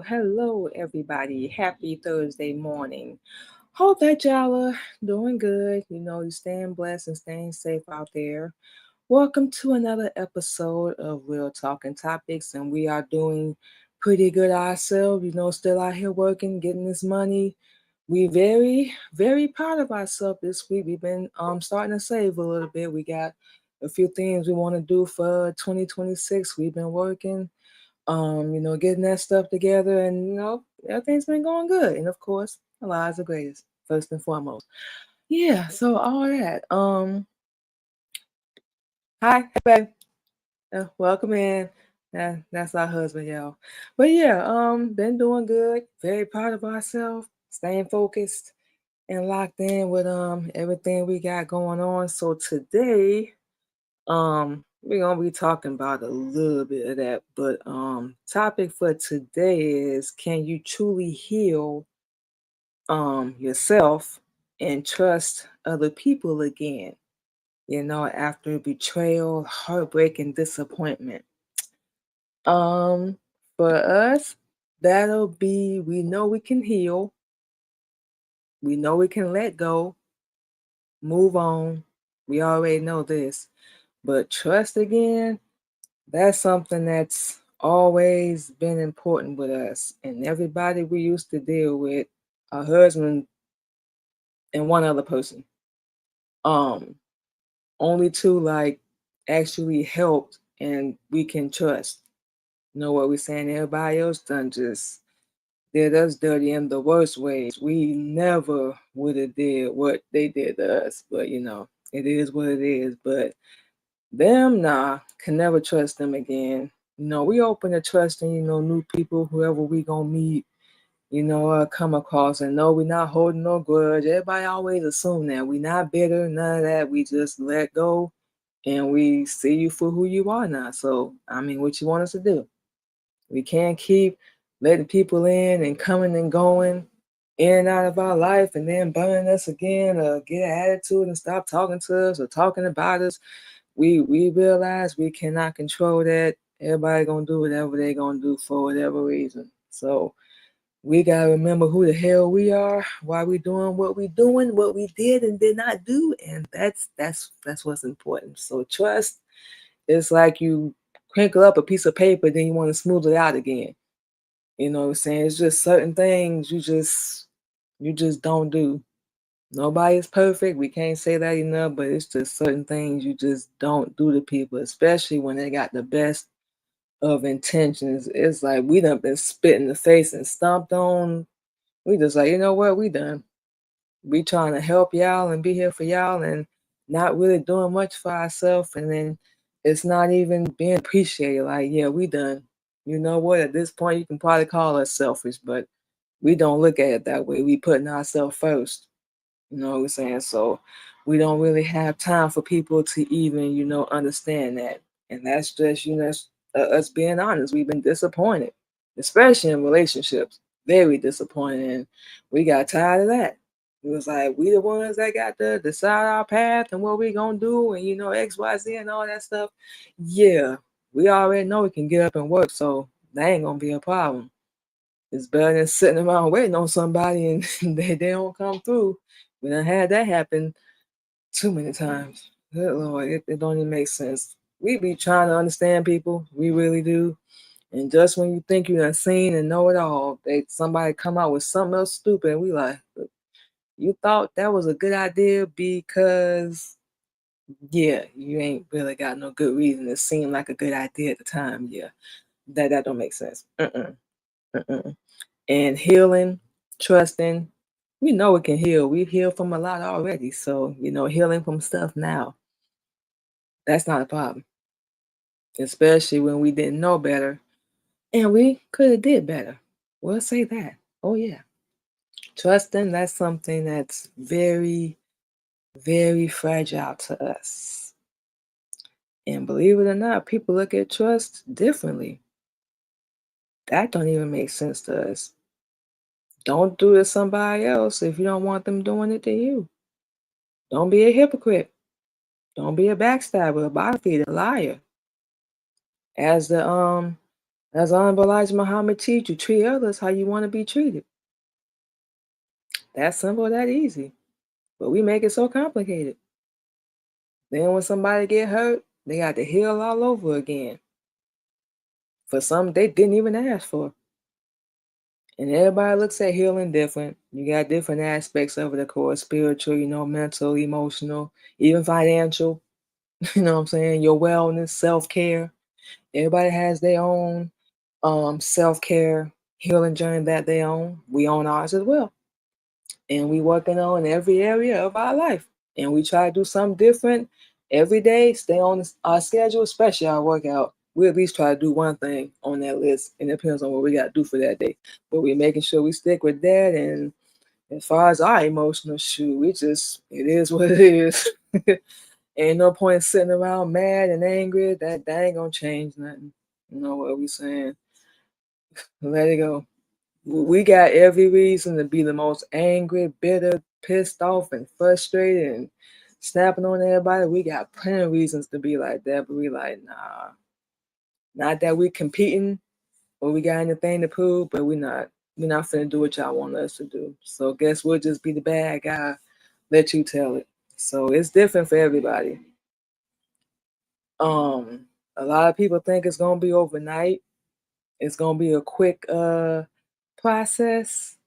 Hello, everybody. Happy Thursday morning. Hope that y'all are doing good. You're staying blessed and staying safe out there. Welcome to another episode of Real Talking Topics, and we are doing pretty good ourselves. Still out here working, getting this money, We very proud of ourselves this week. We've been starting to save a little bit. We got a few things we want to do for 2026. We've been working, getting that stuff together, and everything's been going good. And of course, our lives are greatest, first and foremost. Yeah, so all that. Hi, hey babe. Welcome in. That's our husband, y'all. But yeah, been doing good. Very proud of ourselves. Staying focused and locked in with everything we got going on. So today, we're gonna be talking about a little bit of that. But topic for today is, can you truly heal yourself and trust other people again? After betrayal, heartbreak, and disappointment. Um, for us, that'll be, we know we can heal, we know we can let go, move on. We already know this. But trust again, that's something that's always been important with us. And everybody we used to deal with, our husband and one other person. Um, Only two like actually helped and we can trust. You know what we're saying? Everybody else done just did us dirty in the worst ways. We never would have did what they did to us. But it is what it is. But them, nah, can never trust them again. We open to trusting, new people, whoever we gonna meet, come across. And no, we're not holding no grudge. Everybody always assume that. We not bitter, none of that. We just let go and we see you for who you are now. So, I mean, what you want us to do? We can't keep letting people in and coming and going in and out of our life and then burning us again or get an attitude and stop talking to us or talking about us. We realize we cannot control that. Everybody gonna do whatever they gonna do for whatever reason. So we gotta remember who the hell we are, why we doing, what we did and did not do, and that's what's important. So trust is like you crinkle up a piece of paper, then you want to smooth it out again. You know what I'm saying? It's just certain things you just don't do. Nobody's perfect. We can't say that enough, but it's just certain things you just don't do to people, especially when they got the best of intentions. It's like we done been spit in the face and stomped on. We just like, you know what, we done. We trying to help y'all and be here for y'all and not really doing much for ourselves, and then it's not even being appreciated. Like, yeah, we done. You know what? At this point you can probably call us selfish, but we don't look at it that way. We putting ourselves first. You know what I'm saying? So we don't really have time for people to even, understand that. And that's just, us being honest. We've been disappointed, especially in relationships. Very disappointed. And we got tired of that. It was like, we the ones that got to decide our path and what we going to do and, X, Y, Z and all that stuff. Yeah, we already know we can get up and work. So that ain't going to be a problem. It's better than sitting around waiting on somebody and they don't come through. We done had that happen too many times. Good Lord, it don't even make sense. We be trying to understand people. We really do. And just when you think you done seen and know it all, somebody come out with something else stupid. And we like, you thought that was a good idea because, yeah, you ain't really got no good reason. It seemed like a good idea at the time. Yeah, that don't make sense. Mm-mm. And healing, trusting. We know it can heal. We've healed from a lot already. So, healing from stuff now, that's not a problem. Especially when we didn't know better and we could have did better. We'll say that. Oh yeah. Trusting, that's something that's very, very fragile to us. And believe it or not, people look at trust differently. That don't even make sense to us. Don't do it to somebody else if you don't want them doing it to you. Don't be a hypocrite. Don't be a backstabber, a bottom feeder, a liar. As Honorable Elijah Muhammad teach you, treat others how you want to be treated. That simple, that easy. But we make it so complicated. Then when somebody get hurt, they got to heal all over again. For some they didn't even ask for. And everybody looks at healing different. You got different aspects of it, of course, spiritual, mental, emotional, even financial, you know what I'm saying? Your wellness, self-care. Everybody has their own self-care healing journey that they own. We own ours as well. And we working on every area of our life. And we try to do something different every day, stay on our schedule, especially our workout. We at least try to do one thing on that list. And it depends on what we got to do for that day. But we're making sure we stick with that. And as far as our emotional shoe, it is what it is. Ain't no point sitting around mad and angry. That ain't gonna change nothing. You know what we saying? Let it go. We got every reason to be the most angry, bitter, pissed off, and frustrated and snapping on everybody. We got plenty of reasons to be like that, but we like, nah. Not that we competing or we got anything to prove, but we're not finna do what y'all want us to do. So guess we'll just be the bad guy, let you tell it. So it's different for everybody. A lot of people think it's gonna be overnight. It's gonna be a quick process.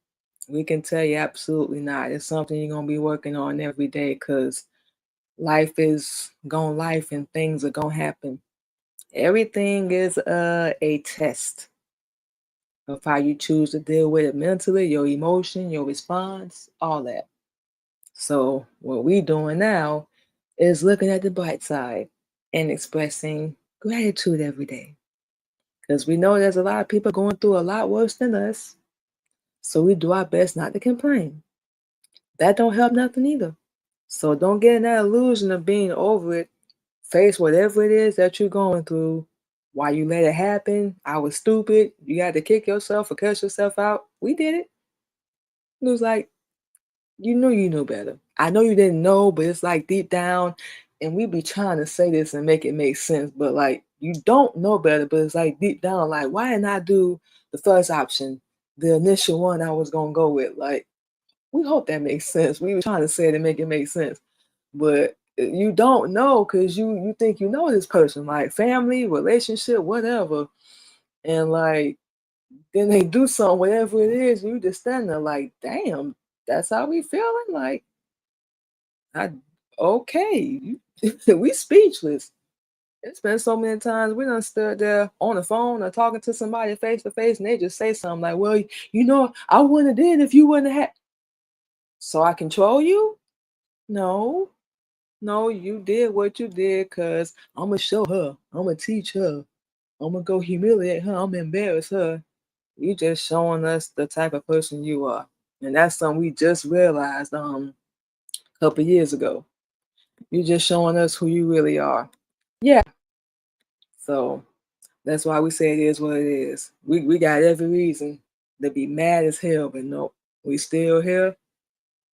We can tell you absolutely not. It's something you're gonna be working on every day because life is gonna life and things are gonna happen. Everything is a test of how you choose to deal with it mentally, your emotion, your response, all that. So what we doing now is looking at the bright side and expressing gratitude every day. Because we know there's a lot of people going through a lot worse than us. So we do our best not to complain. That don't help nothing either. So don't get in that illusion of being over it. Face whatever it is that you're going through. Why you let it happen? I was stupid. You got to kick yourself or cuss yourself out. We did it. It was like you knew better. I know you didn't know, but it's like deep down, and we be trying to say this and make it make sense, but like you don't know better, but it's like deep down, like why didn't I do the first option, the initial one I was gonna go with? Like we hope that makes sense. We were trying to say it and make it make sense, but you don't know because you think you know this person, like family, relationship, whatever, and like then they do something, whatever it is, you just stand there like, damn, that's how we feeling? Like, I okay, we speechless. It's been so many times we done stood there on the phone or talking to somebody face to face, and they just say something like, "Well, I wouldn't have did if you wouldn't have had." So I control you? No, no, you did what you did because I'm gonna show her. I'm gonna teach her. I'm gonna go humiliate her. I'm gonna embarrass her. You just showing us the type of person you are. And that's something we just realized a couple years ago. You just showing us who you really are. Yeah. So that's why we say it is what it is. We got every reason to be mad as hell, but no, we still here.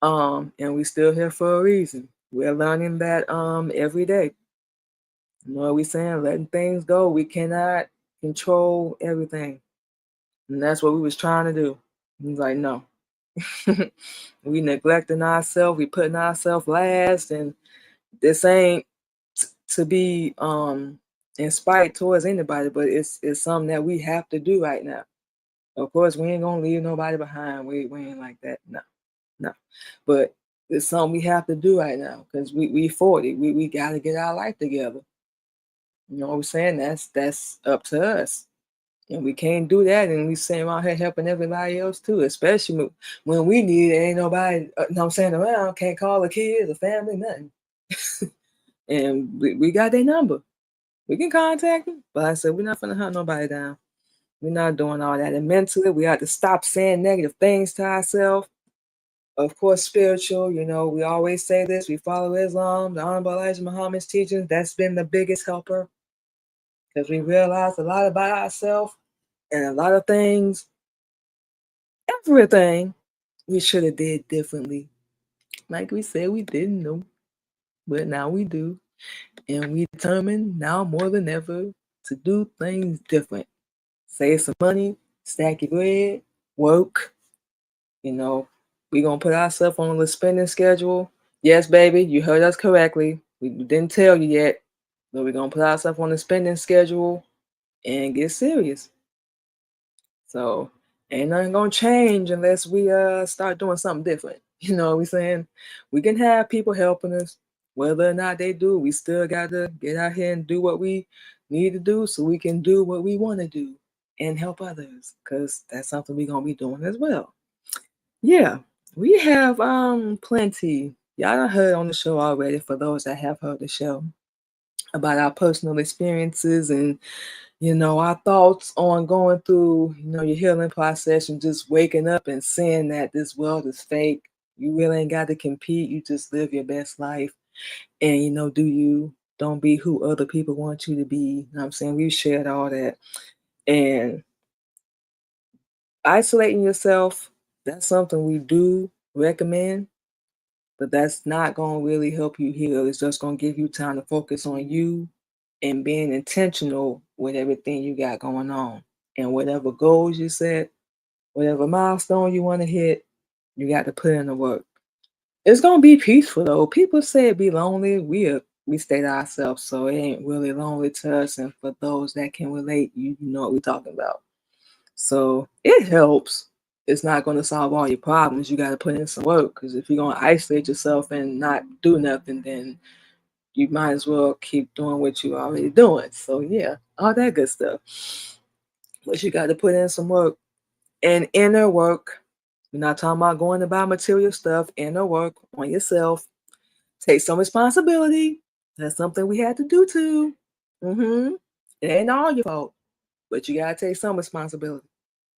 And we still here for a reason. We're learning that every day. You know what we saying? Letting things go. We cannot control everything. And that's what we was trying to do. He's like, no. We neglecting ourselves, we putting ourselves last, and this ain't to be inspired towards anybody, but it's something that we have to do right now. Of course, we ain't gonna leave nobody behind. We ain't like that. No, no. But it's something we have to do right now because we 40. We gotta get our life together. You know what I'm saying? That's up to us. And we can't do that, and we sitting around here helping everybody else too, especially when we need it. Ain't nobody, know what I'm saying, around, can't call the kids, the family, nothing. And we got their number. We can contact them. But I said, we're not gonna hunt nobody down. We're not doing all that. And mentally, we have to stop saying negative things to ourselves. Of course, spiritual, we always say this. We follow Islam, the Honorable Elijah Muhammad's teachings. That's been the biggest helper because we realize a lot about ourselves and a lot of things, everything we should have did differently. Like we said, we didn't know, but now we do. And we determined now more than ever to do things different. Save some money, stack your bread, work. You know, we're going to put ourselves on the spending schedule. Yes, baby, you heard us correctly. We didn't tell you yet, but we're going to put ourselves on the spending schedule and get serious. So, Ain't nothing gonna change unless we start doing something different. You know what we saying? We can have people helping us. Whether or not they do, we still gotta get out here and do what we need to do so we can do what we want to do and help others. Cause that's something we're gonna be doing as well. Yeah. We have plenty. Y'all done heard on the show already for those that have heard the show about our personal experiences and our thoughts on going through, your healing process and just waking up and seeing that this world is fake. You really ain't got to compete. You just live your best life. And, do you. Don't be who other people want you to be. You know what I'm saying? We've shared all that. And isolating yourself, that's something we do recommend, but that's not going to really help you heal. It's just going to give you time to focus on you and being intentional with everything you got going on. And whatever goals you set, whatever milestone you want to hit, you got to put in the work. It's gonna be peaceful though. People say it be lonely. We stay to ourselves, so it ain't really lonely to us. And for those that can relate, you know what we're talking about. So it helps. It's not gonna solve all your problems. You got to put in some work because if you're gonna isolate yourself and not do nothing, then you might as well keep doing what you're already doing. So yeah, all that good stuff. But you got to put in some work and inner work. We're not talking about going to buy material stuff, inner work on yourself. Take some responsibility. That's something we had to do too. It ain't all your fault, but you gotta take some responsibility.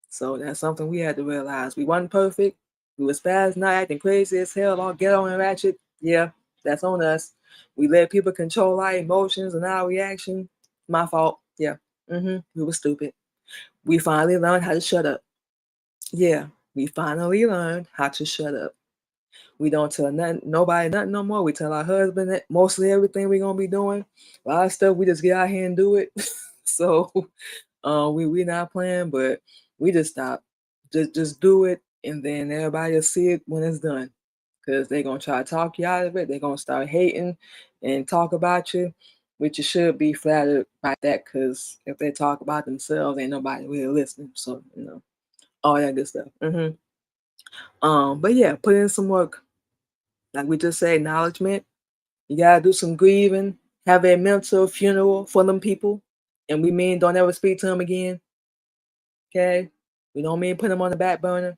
So that's something we had to realize. We wasn't perfect. We was fast, not acting crazy as hell, all ghetto and ratchet. Yeah, that's on us. We let people control our emotions and our reaction. My fault. Yeah. We were stupid. We finally learned how to shut up. Yeah, we finally learned how to shut up. We don't tell nothing, nobody nothing no more. We tell our husband that mostly everything we gonna be doing. A lot of stuff we just get out here and do it. So we not playing, but we just stop. Just do it, and then everybody will see it when it's done. Cause they're gonna try to talk you out of it. They're gonna start hating and talk about you, which you should be flattered by that. Cause if they talk about themselves, ain't nobody really listening. So all that good stuff. But yeah, put in some work. Like we just said, acknowledgement. You gotta do some grieving, have a mental funeral for them people. And we mean don't ever speak to them again. Okay? We don't mean put them on the back burner.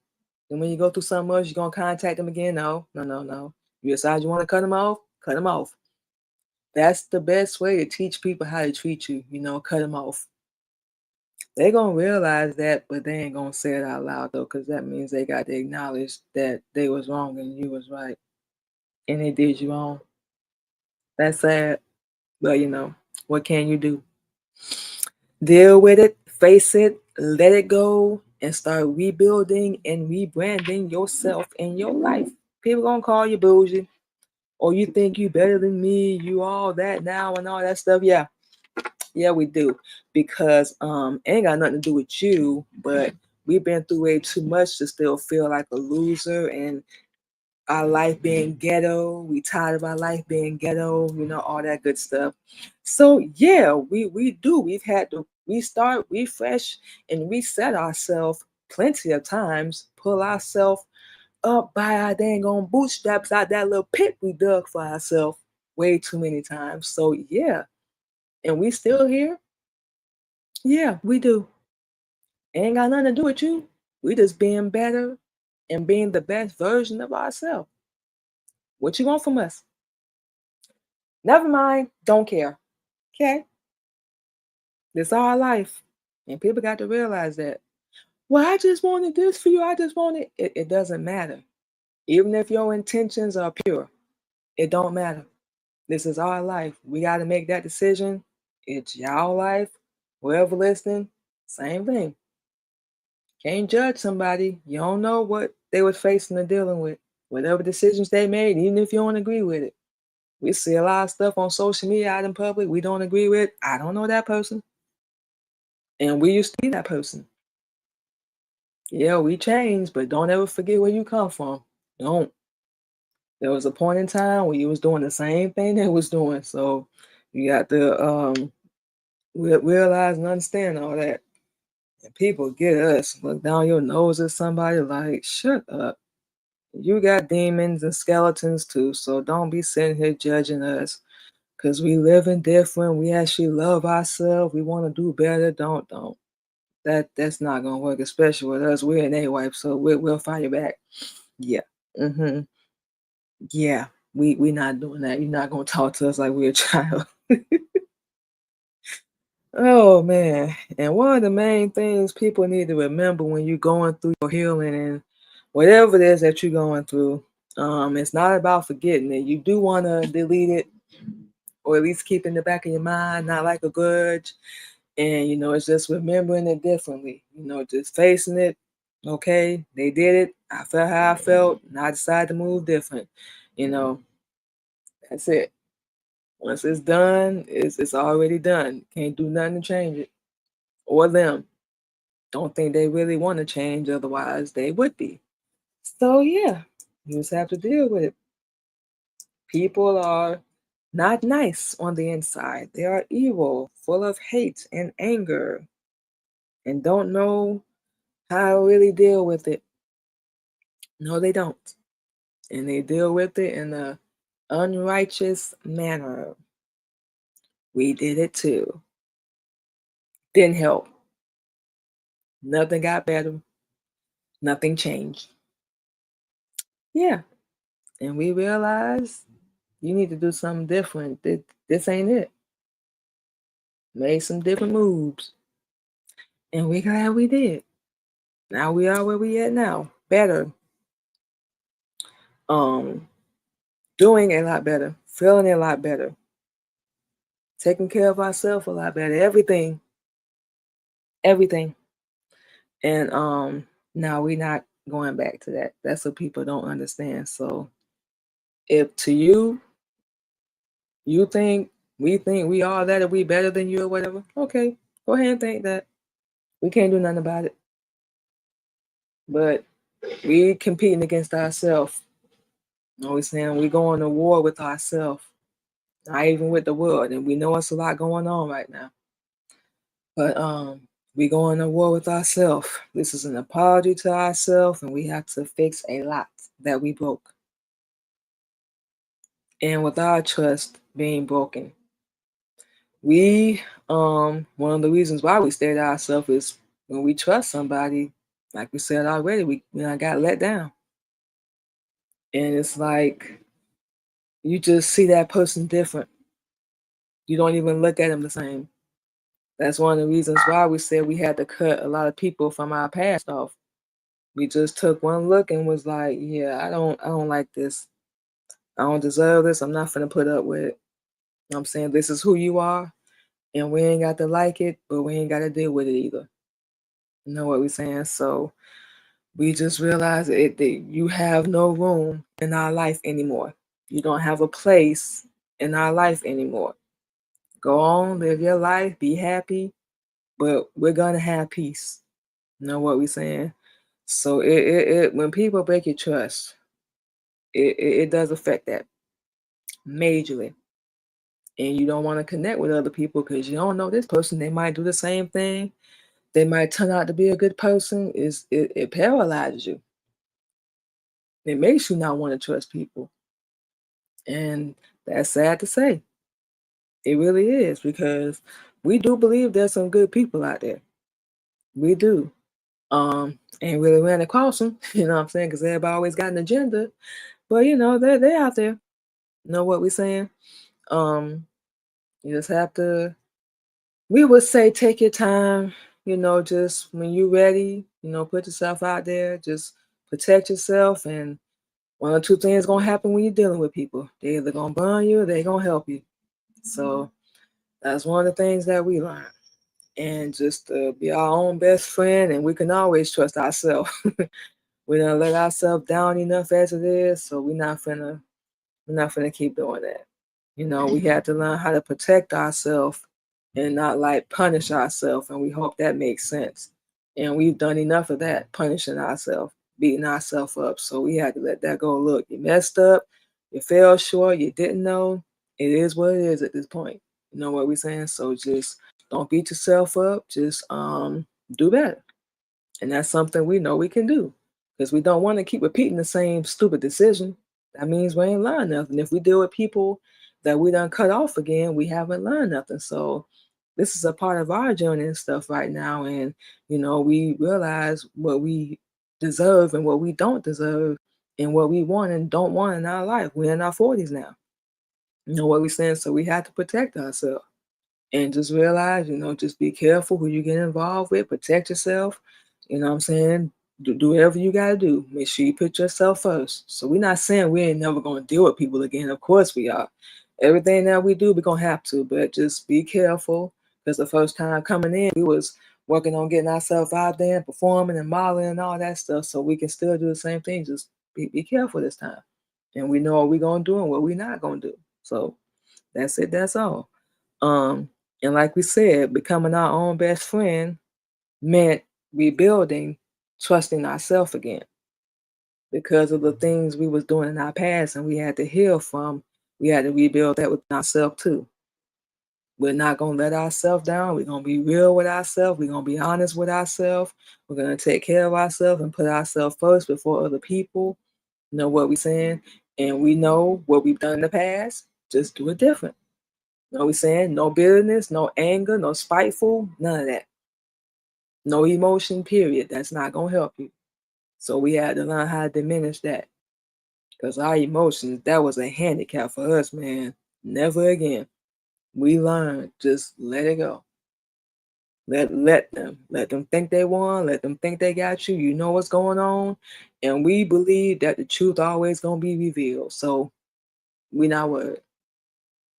And when you go through something else, you're gonna contact them again. No, no, no, no. You decide you want to cut them off, cut them off. That's the best way to teach people how to treat you, cut them off. They gonna realize that, but they ain't gonna say it out loud though, because that means they got to acknowledge that they was wrong and you was right. And they did you wrong. That's sad. But what can you do? Deal with it, face it, let it go, and start rebuilding and rebranding yourself and your life. People gonna call you bougie, or you think you better than me, you all that now and all that stuff. Yeah, yeah, we do. Because it ain't got nothing to do with you, but we've been through way too much to still feel like a loser and our life being ghetto. We tired of our life being ghetto, all that good stuff. So yeah, we do. We've had to restart, refresh, and reset ourselves plenty of times, pull ourselves up by our dang on bootstraps out that little pit we dug for ourselves way too many times. So yeah, and we still here. Yeah, we do. Ain't got nothing to do with you. We just being better and being the best version of ourselves. What you want from us? Never mind. Don't care. Okay. It's our life. And people got to realize that. Well, I just wanted this for you. I just wanted it doesn't matter. Even if your intentions are pure, it don't matter. This is our life. We got to make that decision. It's y'all life. Whoever listening, same thing. Can't judge somebody. You don't know what they were facing or dealing with. Whatever decisions they made, even if you don't agree with it. We see a lot of stuff on social media out in public we don't agree with. I don't know that person. And we used to be that person. Yeah, we changed, but don't ever forget where you come from. Don't. There was a point in time where you was doing the same thing they was doing. So you got to realize and understand all that. And people get us, look down your nose at somebody like, shut up. You got demons and skeletons too, so don't be sitting here judging us because we living different. We actually love ourselves. We want to do better. Don't. That's not gonna work, especially with us. We're an A-wife, so we'll fight you back. Yeah. Mm-hmm. Yeah. We not doing that. You're not gonna talk to us like we're a child. Oh man. And one of the main things people need to remember when you're going through your healing and whatever it is that you're going through, it's not about forgetting it. You do want to delete it or at least keep it in the back of your mind, not like a grudge. And it's just remembering it differently. Just facing it. Okay, they did it. I felt how I felt, and I decided to move different. You know, that's it. Once it's done, it's already done. Can't do nothing to change it. Or them. Don't think they really want to change, otherwise they would be. So yeah, you just have to deal with it. People are not nice on the inside. They are evil, full of hate and anger, and don't know how to really deal with it. No, they don't. And they deal with it in a unrighteous manner. We did it too. Didn't help. Nothing got better. Nothing changed. Yeah. And we realized you need to do something different. This ain't it. Made some different moves. And we glad we did. Now we are where we at now. Better. Um, doing a lot better. Feeling a lot better. Taking care of ourselves a lot better. Everything. Everything. And now we're not going back to that. That's what people don't understand. So if to you, you think we all that, or we better than you or whatever, okay, go ahead and think that. We can't do nothing about it. But we competing against ourselves. You know what I'm saying? We going to war with ourselves, not even with the world. And we know it's a lot going on right now. But we going to war with ourselves. This is an apology to ourselves, and we have to fix a lot that we broke. And with our trust being broken, we one of the reasons why we stay to ourselves is when we trust somebody, like we said already, we got let down. And it's like you just see that person different. You don't even look at them the same. That's one of the reasons why we said we had to cut a lot of people from our past off. We just took one look and was like, yeah, I don't like this. I don't deserve this. I'm not gonna put up with it. I'm saying this is who you are, and we ain't got to like it, but we ain't got to deal with it either. You know what we're saying? So we just realized that you have no room in our life anymore. You don't have a place in our life anymore. Go on, live your life, be happy, but we're gonna have peace. You know what we're saying? So it when people break your trust, it does affect that majorly. And you don't want to connect with other people because you don't know this person. They might do the same thing. They might turn out to be a good person. It paralyzes you. It makes you not want to trust people. And that's sad to say. It really is because we do believe there's some good people out there. We do. Ain't really ran across them, you know what I'm saying? Because everybody always got an agenda. But they're out there. You know what we're saying? Um, you just have to, we would say take your time, just when you're ready, put yourself out there, just protect yourself, and one or two things gonna happen when you're dealing with people. They either gonna burn you or they gonna help you. So that's one of the things that we learn. And just be our own best friend, and we can always trust ourselves. We don't let ourselves down enough as it is, so we're not finna keep doing that. We have to learn how to protect ourselves and not like punish ourselves, and we hope that makes sense. And we've done enough of that, punishing ourselves, beating ourselves up. So we had to let that go. Look, you messed up, you fell short, you didn't know. It is what it is at this point. You know what we're saying? So just don't beat yourself up. Just do better. And that's something we know we can do because we don't want to keep repeating the same stupid decision. That means we ain't learned nothing. If we deal with people that we done cut off again, we haven't learned nothing. So this is a part of our journey and stuff right now. And, we realize what we deserve and what we don't deserve and what we want and don't want in our life. We're in our 40s now. You know what we're saying? So we have to protect ourselves and just realize, just be careful who you get involved with, protect yourself. You know what I'm saying? Do whatever you gotta do. Make sure you put yourself first. So we're not saying we ain't never gonna deal with people again. Of course we are. Everything that we do, we're gonna have to, but just be careful. Because the first time coming in, we was working on getting ourselves out there and performing and modeling and all that stuff. So we can still do the same thing. Just be careful this time. And we know what we're gonna do and what we're not gonna do. So that's it, that's all. Um, and like we said, becoming our own best friend meant rebuilding, trusting ourselves again because of the things we was doing in our past and we had to heal from. We had to rebuild that with ourselves too. We're not gonna let ourselves down. We're gonna be real with ourselves. We're gonna be honest with ourselves. We're gonna take care of ourselves and put ourselves first before other people. You know what we're saying? And we know what we've done in the past. Just do it different. You know what we're saying? No bitterness, no anger, no spiteful, none of that. No emotion, period. That's not gonna help you. So we had to learn how to diminish that. Because our emotions, that was a handicap for us, man. Never again. We learned, just let it go. Let them. Let them think they won. Let them think they got you. You know what's going on. And we believe that the truth always gonna be revealed. So we not worried.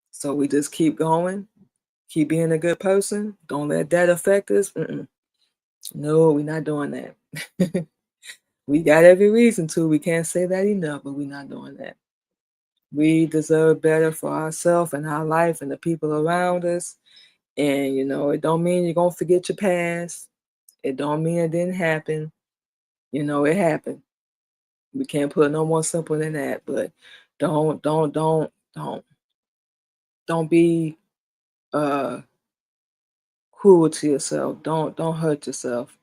So we just keep going, keep being a good person. Don't let that affect us. No, we're not doing that. We got every reason to. We can't say that enough, but we're not doing that. We deserve better for ourselves and our life and the people around us. And it don't mean you're gonna forget your past. It don't mean it didn't happen. It happened. We can't put no more simple than that. But don't be uh cruel to yourself. Don't hurt yourself.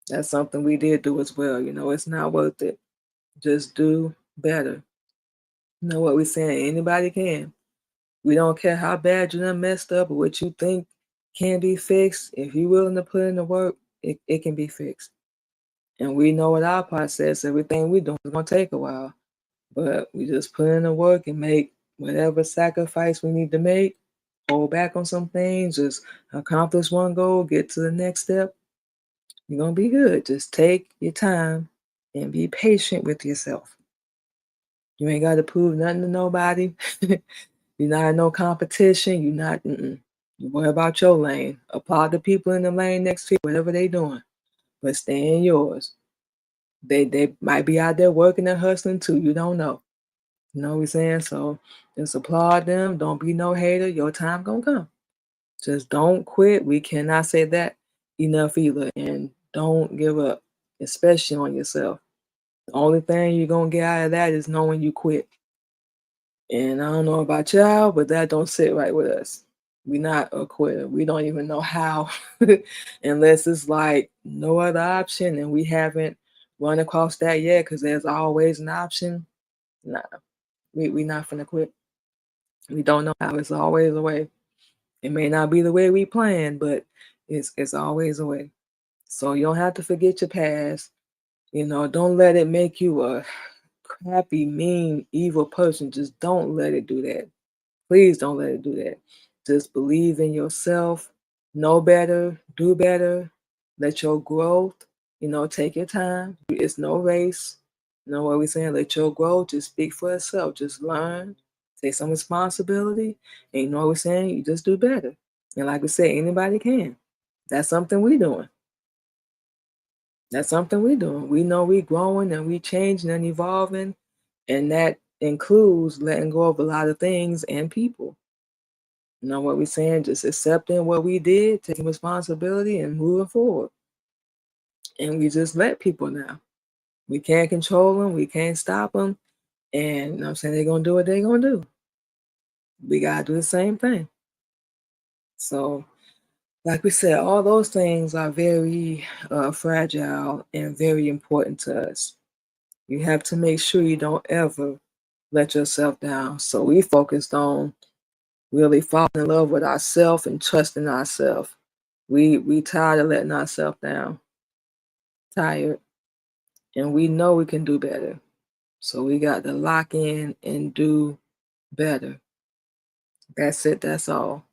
That's something we did do as well. It's not worth it. Just do better. You know what we're saying? Anybody can. We don't care how bad you done messed up or what you think can be fixed. If you're willing to put in the work, it can be fixed. And we know with our process, everything we do is gonna take a while. But we just put in the work and make whatever sacrifice we need to make, hold back on some things, just accomplish one goal, get to the next step. You're gonna be good. Just take your time and be patient with yourself. You ain't got to prove nothing to nobody. You're not in no competition. You're not. You worry about your lane. Applaud the people in the lane next to you, whatever they doing, but stay in yours. They might be out there working and hustling too. You don't know. You know what I'm saying? So just applaud them. Don't be no hater. Your time gonna come. Just don't quit. We cannot say that enough either. And don't give up, especially on yourself. The only thing you're gonna get out of that is knowing you quit. And I don't know about y'all, but that don't sit right with us. We not a quitter. We don't even know how, unless it's like no other option, and we haven't run across that yet. Because there's always an option. Nah, we not finna quit. We don't know how. It's always a way. It may not be the way we planned, but it's always a way. So you don't have to forget your past. Don't let it make you a crappy, mean, evil person. Just don't let it do that. Please don't let it do that. Just believe in yourself, know better, do better, let your growth, take your time. It's no race. You know what we're saying? Let your growth just speak for itself. Just learn, take some responsibility, and you know what we're saying? You just do better. And like we said, anybody can. That's something we doing. That's something we doing. We know we growing and we changing and evolving, and that includes letting go of a lot of things and people. You know what we're saying? Just accepting what we did, taking responsibility, and moving forward. And we just let people now. We can't control them. We can't stop them. And you know what I'm saying? They're going to do what they're going to do. We got to do the same thing. So Like we said, all those things are very fragile and very important to us. You have to make sure you don't ever let yourself down. So we focused on really falling in love with ourselves and trusting ourselves. We tired of letting ourselves down, tired, and we know we can do better. So we got to lock in and do better. That's it. That's all.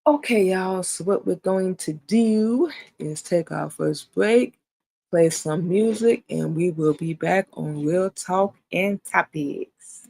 Okay, y'all. So what we're going to do is take our first break, play some music, and we will be back on Real Talk and Topics.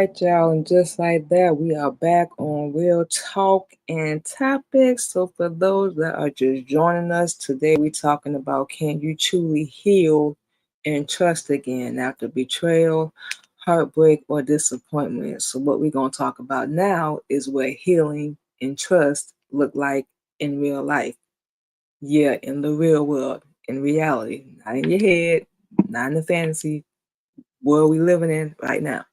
right, y'all, and just like that, we are back on Real Talk and Topics. So, for those that are just joining us today, we're talking about can you truly heal and trust again after betrayal, heartbreak, or disappointment? So, what we're going to talk about now is what healing and trust look like in real life. Yeah, in the real world, in reality, not in your head, not in the fantasy world we living in right now.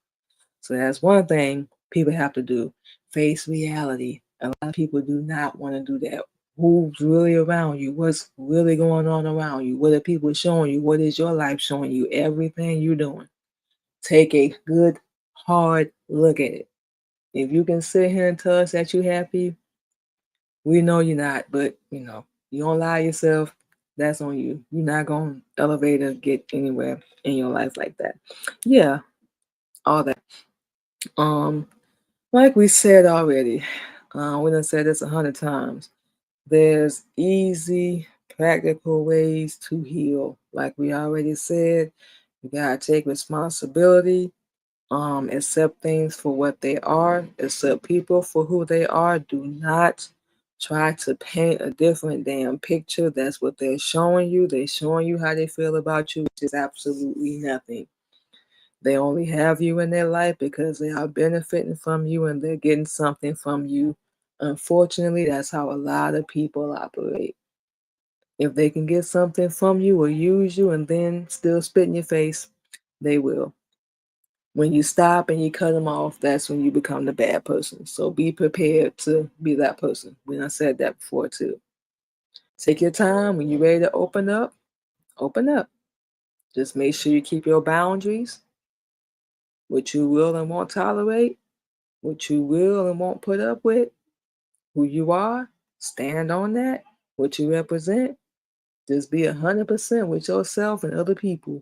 So that's one thing people have to do. Face reality. A lot of people do not want to do that. Who's really around you? What's really going on around you? What are people showing you? What is your life showing you? Everything you're doing. Take a good, hard look at it. If you can sit here and tell us that you're happy, we know you're not, but you don't lie yourself, that's on you. You're not gonna elevate or get anywhere in your life like that. Yeah, all that. Um, Like we said already, we done said this 100 times. There's easy, practical ways to heal. Like we already said, you gotta take responsibility, accept things for what they are, accept people for who they are. Do not try to paint a different damn picture. That's what they're showing you. They're showing you how they feel about you, which is absolutely nothing. They only have you in their life because they are benefiting from you and they're getting something from you. Unfortunately, that's how a lot of people operate. If they can get something from you or use you and then still spit in your face, they will. When you stop and you cut them off, that's when you become the bad person. So be prepared to be that person. We done said that before too. Take your time. When you're ready to open up, open up. Just make sure you keep your boundaries, what you will and won't tolerate, what you will and won't put up with, who you are, stand on that, what you represent. Just be 100% with yourself and other people.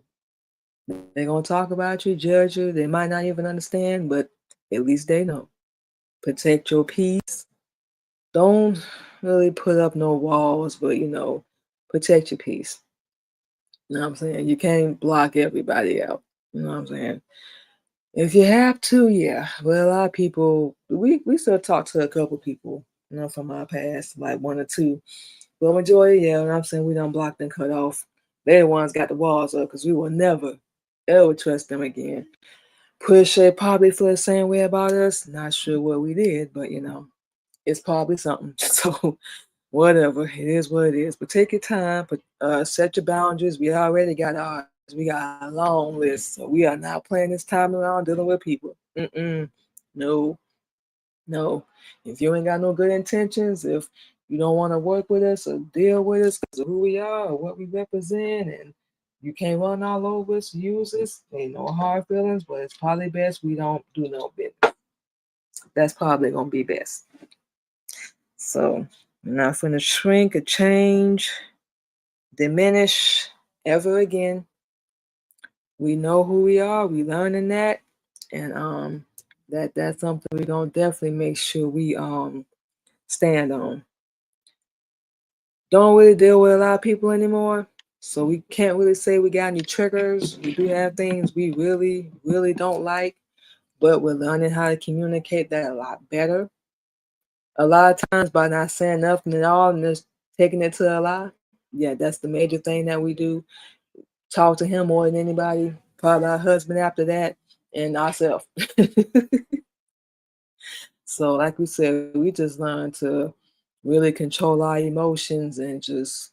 They're going to talk about you, judge you. They might not even understand, but at least they know. Protect your peace. Don't really put up no walls, but protect your peace. You know what I'm saying? You can't block everybody out. You know what I'm saying? If you have to, yeah. But a lot of people, we still talk to a couple people, from our past, like one or two. But majority, yeah, you know what I'm saying, we don't block and cut off. They the ones got the walls up because we will never, ever trust them again. Push they probably feel the same way about us. Not sure what we did, but it's probably something. So whatever, it is what it is. But take your time, but set your boundaries. We already got ours. We got a long list, so we are not playing this time around dealing with people. No, no. If you ain't got no good intentions, if you don't want to work with us or deal with us because of who we are or what we represent, and you can't run all over us, use us, ain't no hard feelings, but it's probably best we don't do no business. That's probably gonna be best. So I'm not gonna shrink or change, diminish ever again. We know who we are, we learning that, and that's something we're gonna definitely make sure we stand on. Don't really deal with a lot of people anymore. So we can't really say we got any triggers. We do have things we really, really don't like, but we're learning how to communicate that a lot better. A lot of times by not saying nothing at all and just taking it to a lie. Yeah, that's the major thing that we do. Talk to him more than anybody, probably our husband after that, and ourselves. So, like we said, we just learn to really control our emotions and just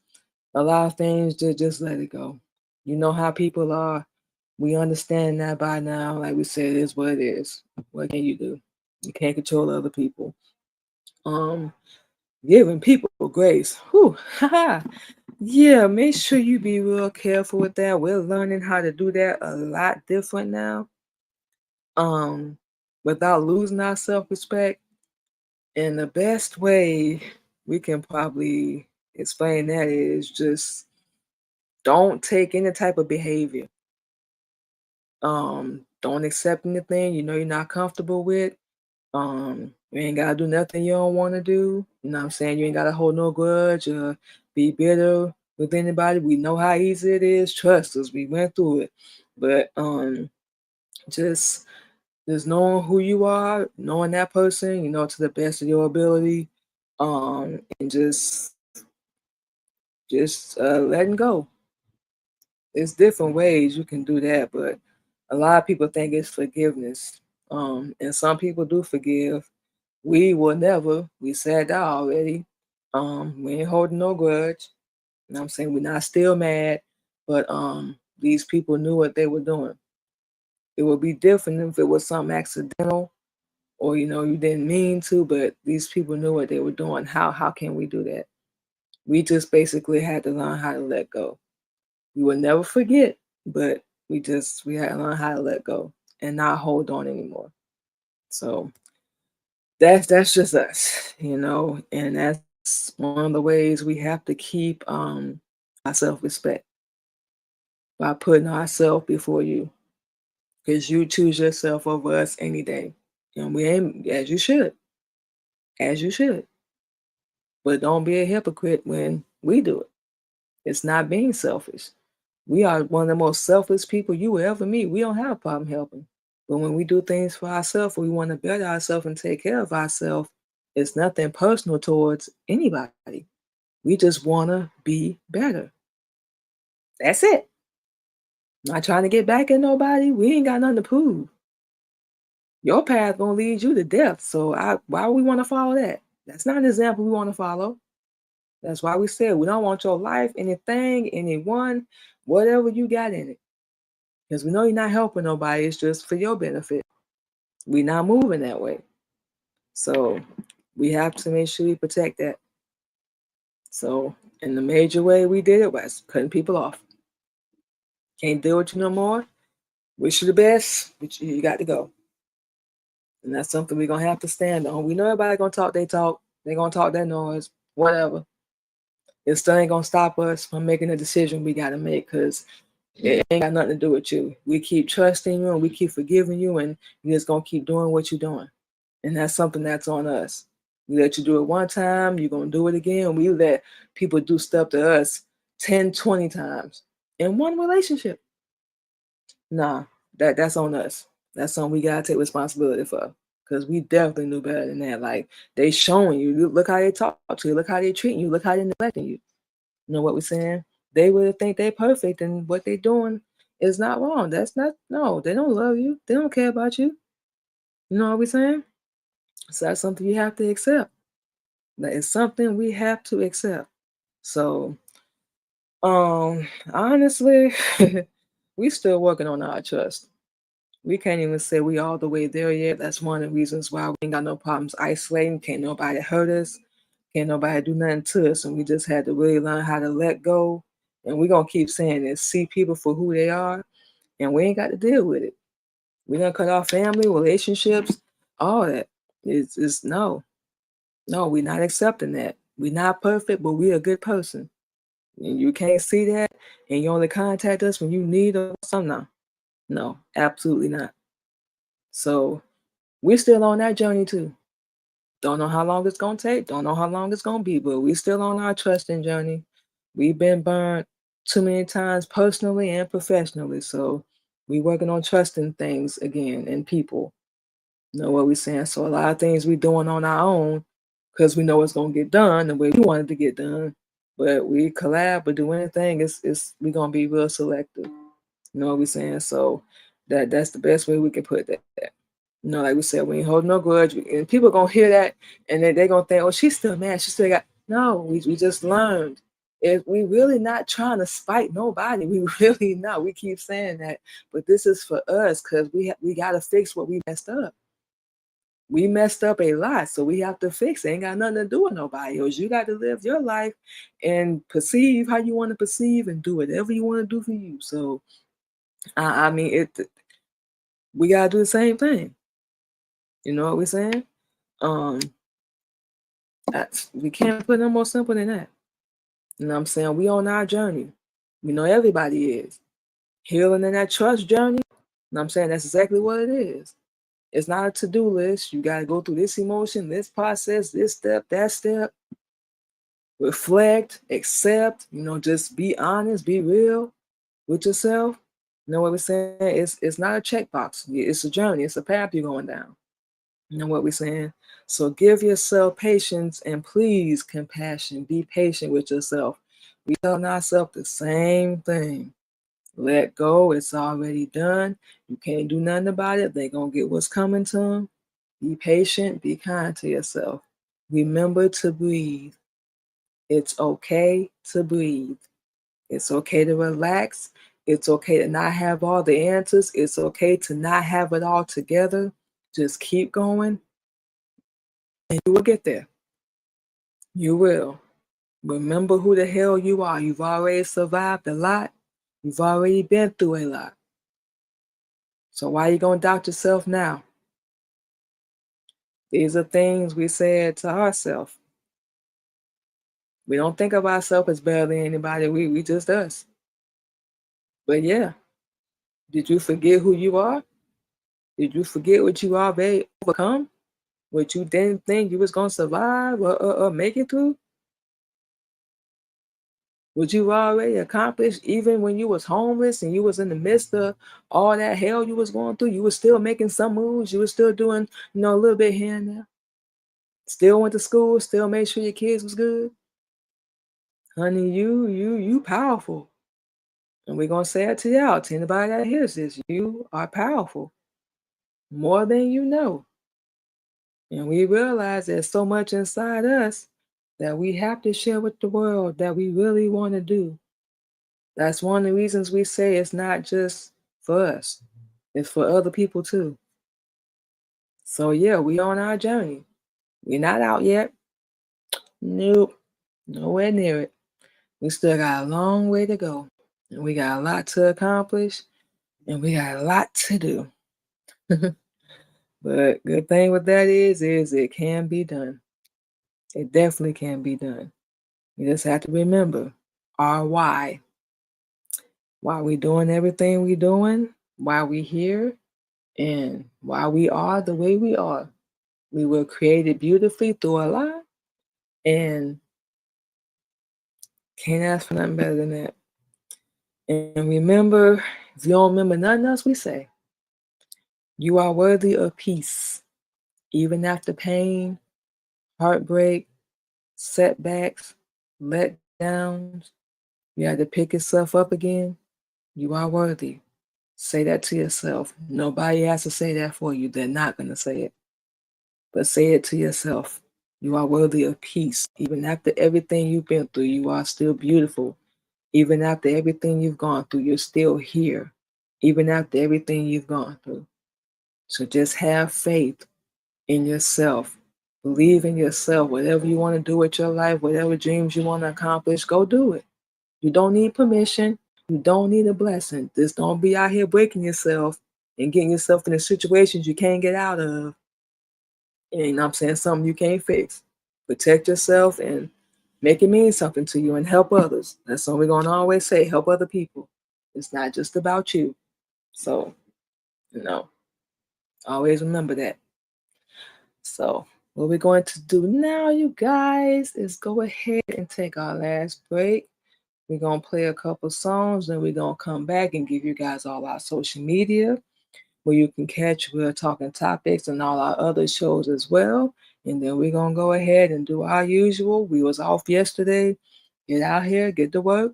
a lot of things, just let it go. You know how people are. We understand that by now. Like we said, it is what it is. What can you do? You can't control other people. Um, Giving people grace. Whew, haha. Yeah, make sure you be real careful with that. We're learning how to do that a lot different now. Um, Without losing our self-respect. And the best way we can probably explain that is just don't take any type of behavior. Don't accept anything you're not comfortable with. You ain't gotta do nothing you don't want to do. You know what I'm saying? You ain't gotta hold no grudge or be bitter with anybody. We know how easy it is. Trust us, we went through it. But just Just knowing who you are, knowing that person, to the best of your ability, and just letting go. There's different ways you can do that, but a lot of people think it's forgiveness. And some people do forgive. We will never. We said that already. We ain't holding no grudge. You know what I'm saying? We're not still mad, but these people knew what they were doing. It would be different if it was something accidental or you didn't mean to, but these people knew what they were doing. How can we do that? We just basically had to learn how to let go. We will never forget, but we had to learn how to let go and not hold on anymore. So that's just us, and that's one of the ways we have to keep our self-respect by putting ourselves before you. Because you choose yourself over us any day. And we ain't as you should. As you should. But don't be a hypocrite when we do it. It's not being selfish. We are one of the most selfless people you will ever meet. We don't have a problem helping. But when we do things for ourselves, we want to better ourselves and take care of ourselves, it's nothing personal towards anybody. We just want to be better. That's it. Not trying to get back at nobody. We ain't got nothing to prove. Your path gonna lead you to death. So why we want to follow that? That's not an example we want to follow. That's why we said we don't want your life, anything, anyone, whatever you got in it. Because we know you're not helping nobody. It's just for your benefit. We're not moving that way. So we have to make sure we protect that. So in the major way we did it was cutting people off. Can't deal with you no more. Wish you the best, but you got to go. And that's something we're gonna have to stand on. We know everybody gonna talk, they gonna talk their noise, whatever. It still ain't gonna stop us from making a decision we gotta make because it ain't got nothing to do with you. We keep trusting you and we keep forgiving you, and you're just gonna keep doing what you're doing. And that's something that's on us. We let you do it one time, you're gonna do it again. We let people do stuff to us 10, 20 times in one relationship. Nah, that's on us. That's something we gotta take responsibility for. Cause we definitely knew better than that. Like they showing you, look how they talk to you, look how they treating you, look how they neglecting you. You know what we're saying? They would think they perfect and what they doing is not wrong. That's not no, they don't love you. They don't care about you. You know what we're saying? So that's something you have to accept. That is something we have to accept. So honestly, we still working on our trust. We can't even say we all the way there yet. That's one of the reasons why we ain't got no problems isolating. Can't nobody hurt us. Can't nobody do nothing to us. And we just had to really learn how to let go. And we're gonna keep saying this, see people for who they are, and we ain't got to deal with it. We're gonna cut off family, relationships, all that. It's no. No, we're not accepting that. We're not perfect, but we're a good person. And you can't see that, and you only contact us when you need us. No, no, absolutely not. So we're still on that journey too. Don't know how long it's gonna take. Don't know how long it's gonna be, but we still on our trusting journey. We've been burned too many times personally and professionally. So we working on trusting things again and people. You know what we saying? So a lot of things we doing on our own because we know it's gonna get done the way we wanted to get done. But we collab or do anything, it's we gonna be real selective. You know what we saying? So that's the best way we can put that. Like we said, we ain't holding no grudge. And people gonna hear that and they gonna think, oh, she's still mad. She still got no, we just learned. If we really not trying to spite nobody, we really not. We keep saying that. But this is for us because we gotta fix what we messed up. We messed up a lot, so we have to fix it. Ain't got nothing to do with nobody else. You got to live your life and perceive how you want to perceive and do whatever you want to do for you. So I mean we gotta do the same thing. You know what we're saying? Um, we can't put no more simple than that. You know what I'm saying? We on our journey. We know everybody is. Healing in that trust journey, you know what I'm saying? That's exactly what it is. It's not a to-do list. You gotta go through this emotion, this process, this step, that step. Reflect, accept, just be honest, be real with yourself. You know what we're saying? It's not a checkbox. It's a journey. It's a path you're going down. You know what we're saying? So give yourself patience and please compassion. Be patient with yourself. We telling ourselves the same thing. Let go. It's already done. You can't do nothing about it. They're going to get what's coming to them. Be patient. Be kind to yourself. Remember to breathe. It's okay to breathe. It's okay to relax. It's okay to not have all the answers. It's okay to not have it all together. Just keep going and you will get there. You will. Remember who the hell you are. You've already survived a lot. You've already been through a lot. So why are you going to doubt yourself now? These are things we said to ourselves. We don't think of ourselves as better than anybody. We just us. But yeah, did you forget who you are? Did you forget what you already overcome? What you didn't think you was gonna survive or make it through? What you already accomplished, even when you was homeless and you was in the midst of all that hell you was going through, you was still making some moves. You was still doing, a little bit here and there. Still went to school. Still made sure your kids was good. Honey, you powerful. And we're gonna say it to y'all. To anybody that hears this, you are powerful, more than you know. And we realize there's so much inside us that we have to share with the world that we really want to do. That's one of the reasons we say it's not just for us, it's for other people too. So yeah, we on our journey. We're not out yet. Nope, nowhere near it. We still got a long way to go. And we got a lot to accomplish and we got a lot to do. But good thing with that is it can be done. It definitely can be done. You just have to remember our why. Why we doing everything we doing, why we here, and why we are the way we are. We were created beautifully through Allah, and can't ask for nothing better than that. And remember, if you don't remember nothing else we say, you are worthy of peace, even after pain, heartbreak, setbacks, letdowns. You had to pick yourself up again. You are worthy. Say that to yourself. Nobody has to say that for you. They're not going to say it. But say it to yourself. You are worthy of peace. Even after everything you've been through, you are still beautiful. Even after everything you've gone through, you're still here. Even after everything you've gone through. So just have faith in yourself. Believe in yourself. Whatever you want to do with your life, whatever dreams you want to accomplish, go do it. You don't need permission. You don't need a blessing. Just don't be out here breaking yourself and getting yourself in the situations you can't get out of. And I'm saying something you can't fix. Protect yourself and make it mean something to you and help others. That's what we're going to always say, help other people. It's not just about you. So, always remember that. So what we're going to do now, you guys, is go ahead and take our last break. We're going to play a couple songs, then we're going to come back and give you guys all our social media where you can catch We're Talking Topics and all our other shows as well. And then we're going to go ahead and do our usual. We was off yesterday. Get out here, get to work.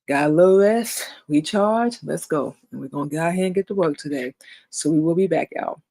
Got a little rest, recharge, let's go. And we're going to get out here and get to work today. So we will be back out.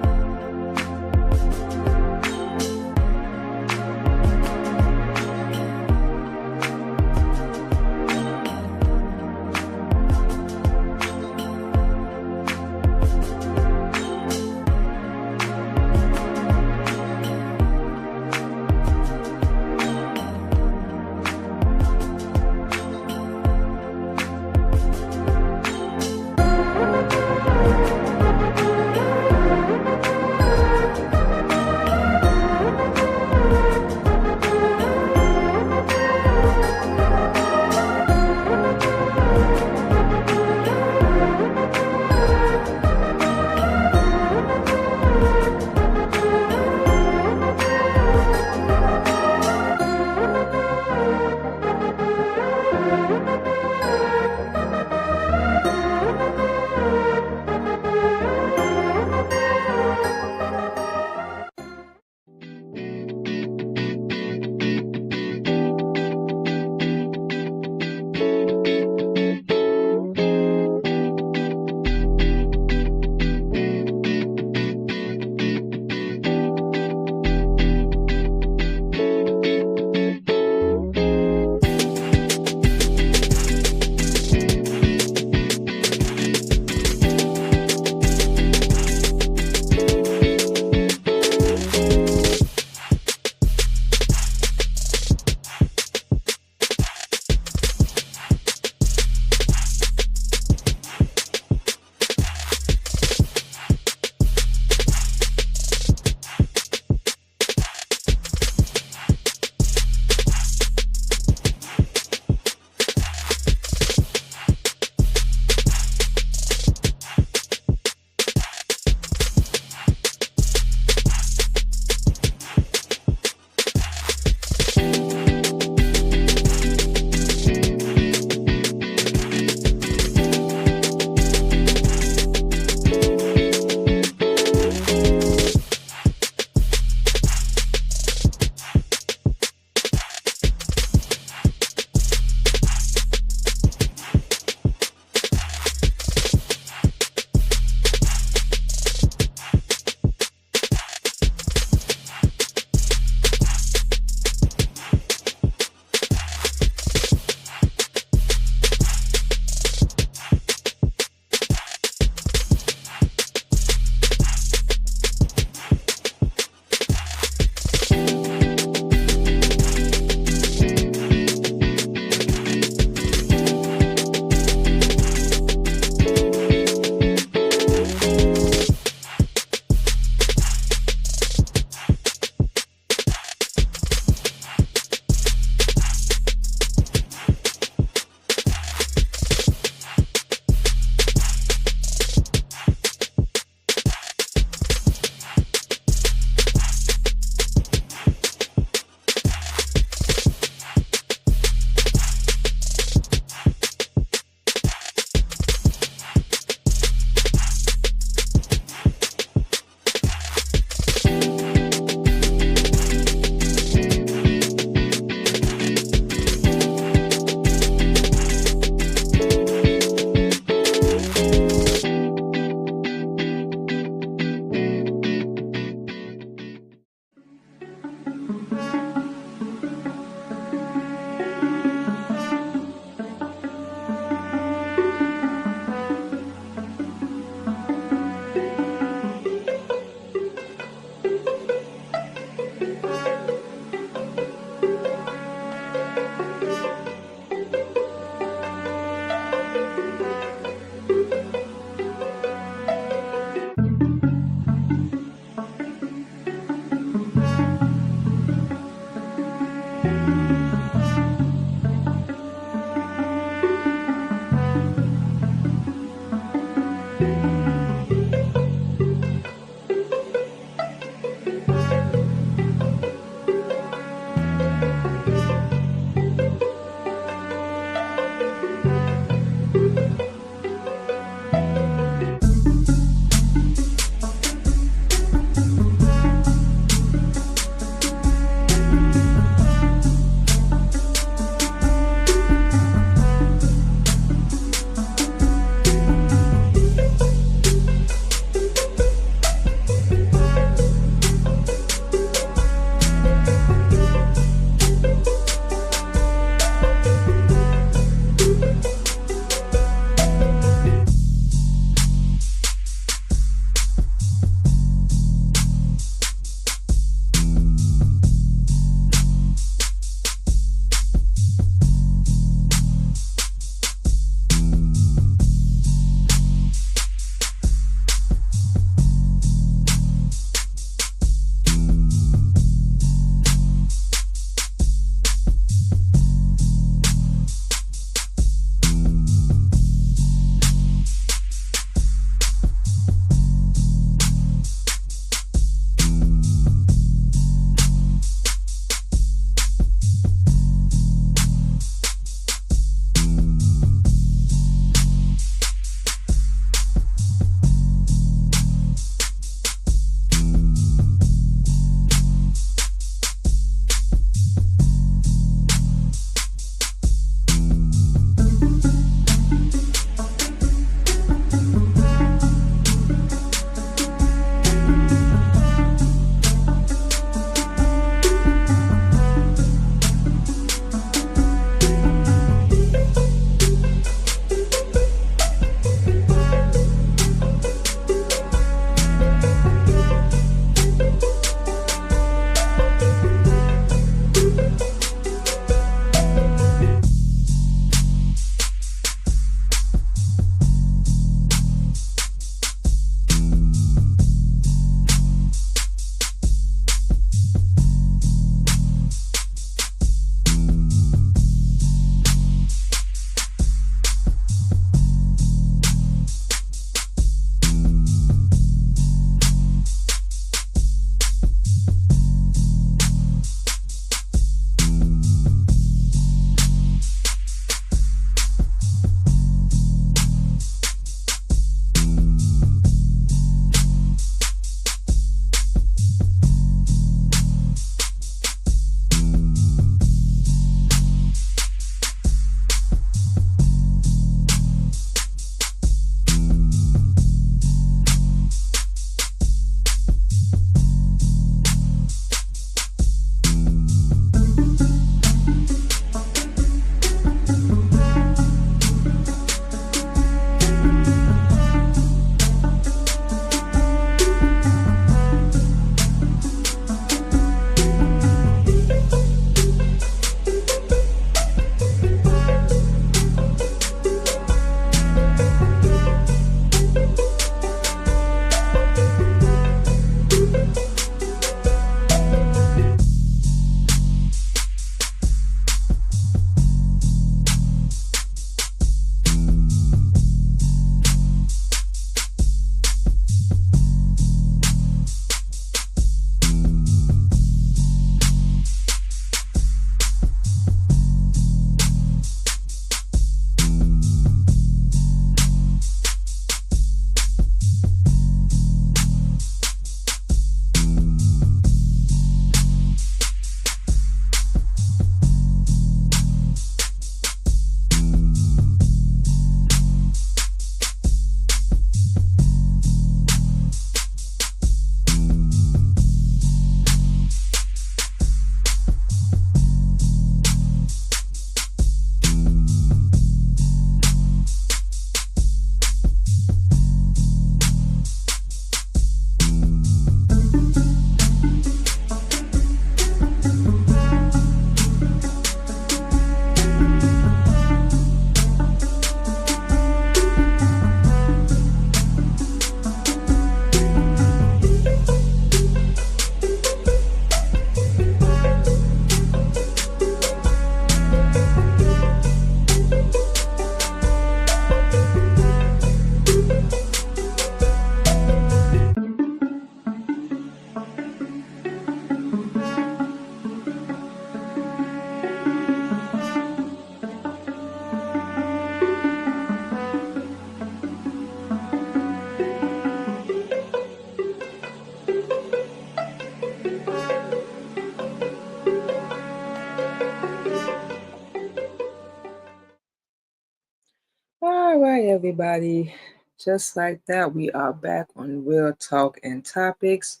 All right, everybody. Just like that, we are back on Real Talk and Topics.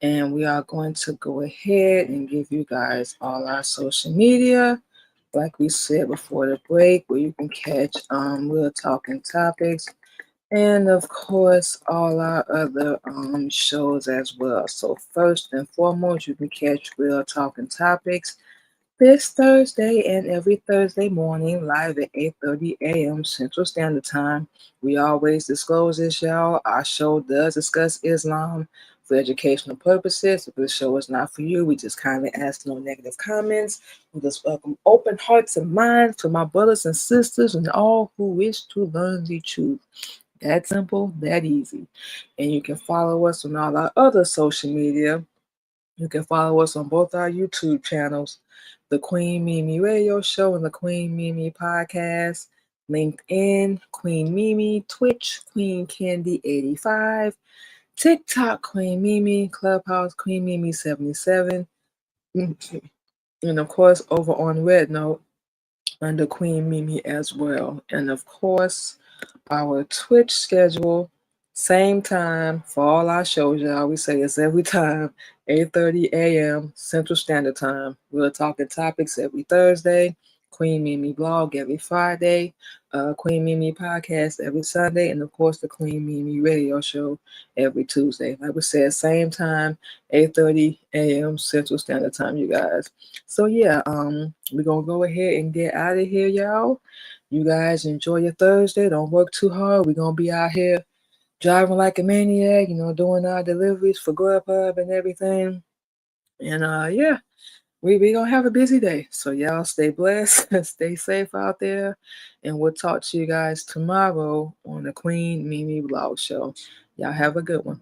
And we are going to go ahead and give you guys all our social media, like we said before the break, where you can catch Real Talk and Topics. And of course, all our other shows as well. So, first and foremost, you can catch Real Talk and Topics this Thursday and every Thursday morning, live at 8:30 a.m. Central Standard Time. We always disclose this, y'all. Our show does discuss Islam for educational purposes. If this show is not for you, we just kindly ask no negative comments. We just welcome open hearts and minds to my brothers and sisters and all who wish to learn the truth. That simple, that easy. And you can follow us on all our other social media. You can follow us on both our YouTube channels, the Queen Mimi Radio Show and the Queen Mimi Podcast, LinkedIn, Queen Mimi, Twitch, Queen Candy 85, TikTok, Queen Mimi, Clubhouse, Queen Mimi 77, and of course over on Red Note under Queen Mimi as well. And of course, our Twitch schedule, same time for all our shows, y'all. We say it's every time, 8:30 a.m. Central Standard Time. We're talking topics every Thursday. Queen Mimi blog every Friday. Queen Mimi podcast every Sunday. And of course, the Queen Mimi radio show every Tuesday. Like we said, same time, 8:30 a.m. Central Standard Time, you guys. So yeah, we're gonna go ahead and get out of here, y'all. You guys enjoy your Thursday. Don't work too hard. We're gonna be out here driving like a maniac, doing our deliveries for Grubhub and everything. And yeah, we gonna have a busy day. So y'all stay blessed, stay safe out there, and we'll talk to you guys tomorrow on the Queen Mimi Vlog Show. Y'all have a good one.